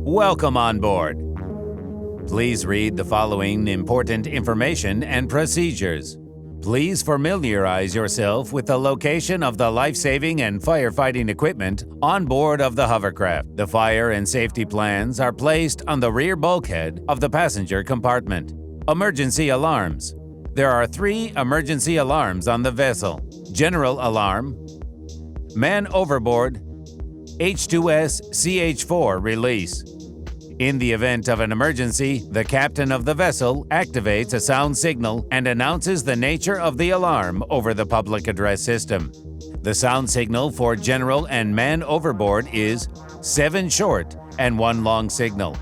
Welcome on board. Please read the following important information and procedures. Please familiarize yourself with the location of the life-saving and firefighting equipment on board of the hovercraft. The fire and safety plans are placed on the rear bulkhead of the passenger compartment. Emergency alarms. There are 3 emergency alarms on the vessel. General alarm, man overboard, H2S CH4 release. In the event of an emergency, the captain of the vessel activates a sound signal and announces the nature of the alarm over the public address system. The sound signal for general and man overboard is 7 short and 1 long signal.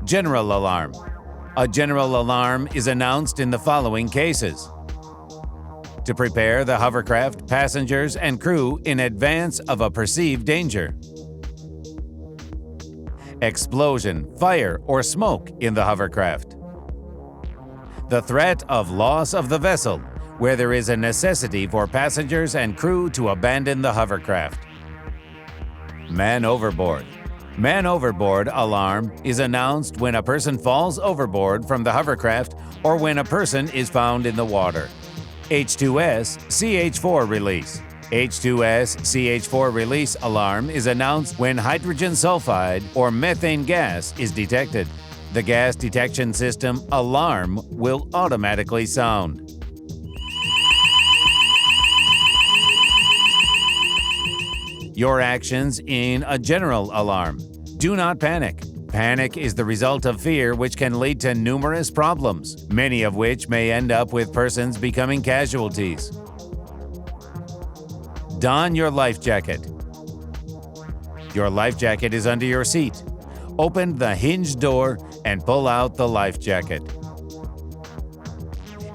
General alarm. A general alarm is announced in the following cases: to prepare the hovercraft, passengers, and crew in advance of a perceived danger; explosion, fire, or smoke in the hovercraft; the threat of loss of the vessel, where there is a necessity for passengers and crew to abandon the hovercraft. Man overboard. Man overboard alarm is announced when a person falls overboard from the hovercraft or when a person is found in the water. H2S CH4 release. H2S CH4 release alarm is announced when hydrogen sulfide or methane gas is detected. The gas detection system alarm will automatically sound. Your actions in a general alarm. Do not panic. Panic is the result of fear, which can lead to numerous problems, many of which may end up with persons becoming casualties. Don your life jacket. Your life jacket is under your seat. Open the hinged door and pull out the life jacket.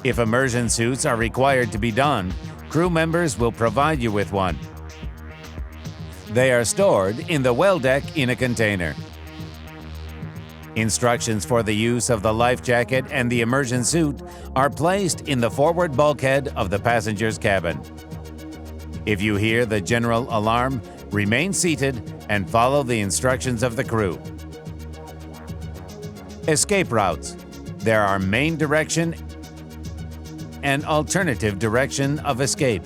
If immersion suits are required to be donned, crew members will provide you with one. They are stored in the well deck in a container. Instructions for the use of the life jacket and the immersion suit are placed in the forward bulkhead of the passenger's cabin. If you hear the general alarm, remain seated and follow the instructions of the crew. Escape routes. There are main direction and alternative direction of escape.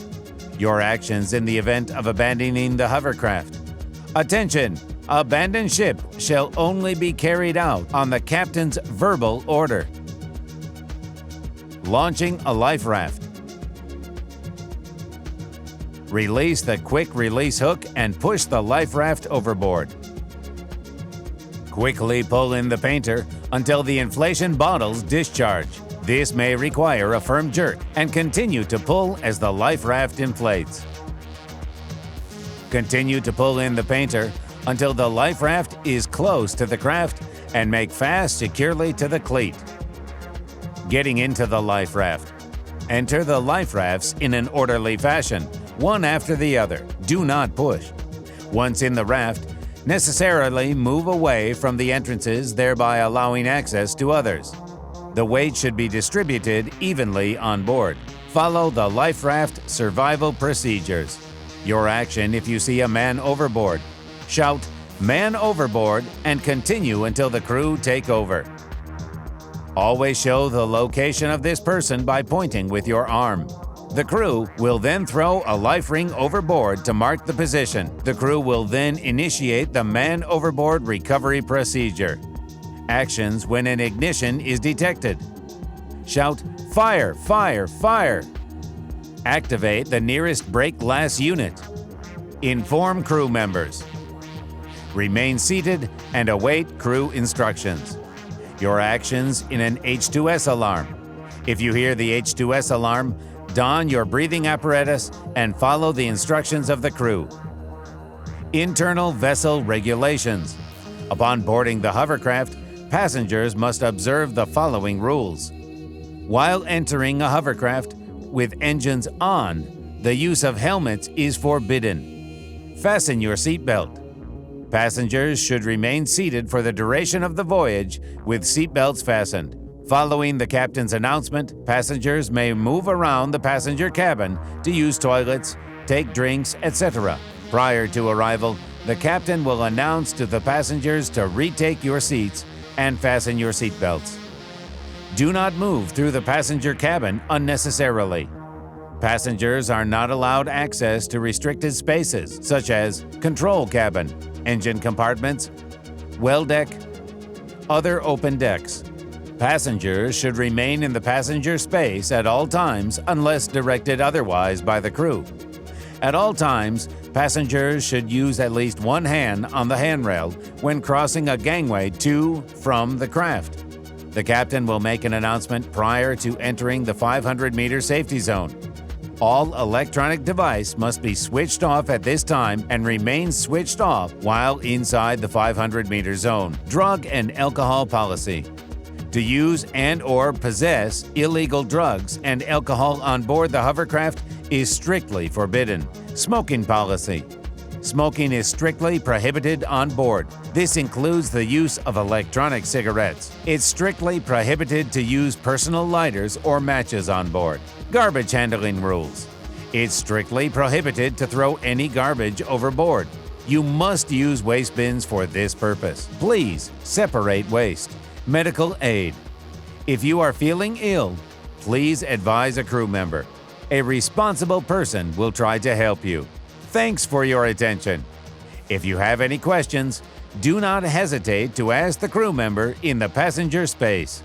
Your actions in the event of abandoning the hovercraft. Attention! Abandoned ship shall only be carried out on the captain's verbal order. Launching a life raft. Release the quick release hook and push the life raft overboard. Quickly pull in the painter until the inflation bottles discharge. This may require a firm jerk and continue to pull as the life raft inflates. Continue to pull in the painter until the life raft is close to the craft and make fast securely to the cleat. Getting into the life raft. Enter the life rafts in an orderly fashion, one after the other. Do not push. Once in the raft, necessarily move away from the entrances, thereby allowing access to others. The weight should be distributed evenly on board. Follow the life raft survival procedures. Your action if you see a man overboard. Shout, "Man overboard," and continue until the crew take over. Always show the location of this person by pointing with your arm. The crew will then throw a life ring overboard to mark the position. The crew will then initiate the man overboard recovery procedure. Actions when an ignition is detected. Shout, "Fire! Fire! Fire!" Activate the nearest break glass unit. Inform crew members. Remain seated and await crew instructions. Your actions in an H2S alarm. If you hear the H2S alarm, don your breathing apparatus and follow the instructions of the crew. Internal vessel regulations. Upon boarding the hovercraft, passengers must observe the following rules. While entering a hovercraft with engines on, the use of helmets is forbidden. Fasten your seatbelt. Passengers should remain seated for the duration of the voyage with seatbelts fastened. Following the captain's announcement, passengers may move around the passenger cabin to use toilets, take drinks, etc. Prior to arrival, the captain will announce to the passengers to retake your seats and fasten your seatbelts. Do not move through the passenger cabin unnecessarily. Passengers are not allowed access to restricted spaces such as control cabin, engine compartments, well deck, other open decks. Passengers should remain in the passenger space at all times unless directed otherwise by the crew. At all times, passengers should use at least one hand on the handrail when crossing a gangway to from the craft. The captain will make an announcement prior to entering the 500-meter safety zone. All electronic device must be switched off at this time and remain switched off while inside the 500-meter zone. Drug and alcohol policy. To use and/or possess illegal drugs and alcohol on board the hovercraft is strictly forbidden. Smoking policy. Smoking is strictly prohibited on board. This includes the use of electronic cigarettes. It's strictly prohibited to use personal lighters or matches on board. Garbage handling rules. It's strictly prohibited to throw any garbage overboard. You must use waste bins for this purpose. Please separate waste. Medical aid. If you are feeling ill, please advise a crew member. A responsible person will try to help you. Thanks for your attention. If you have any questions, do not hesitate to ask the crew member in the passenger space.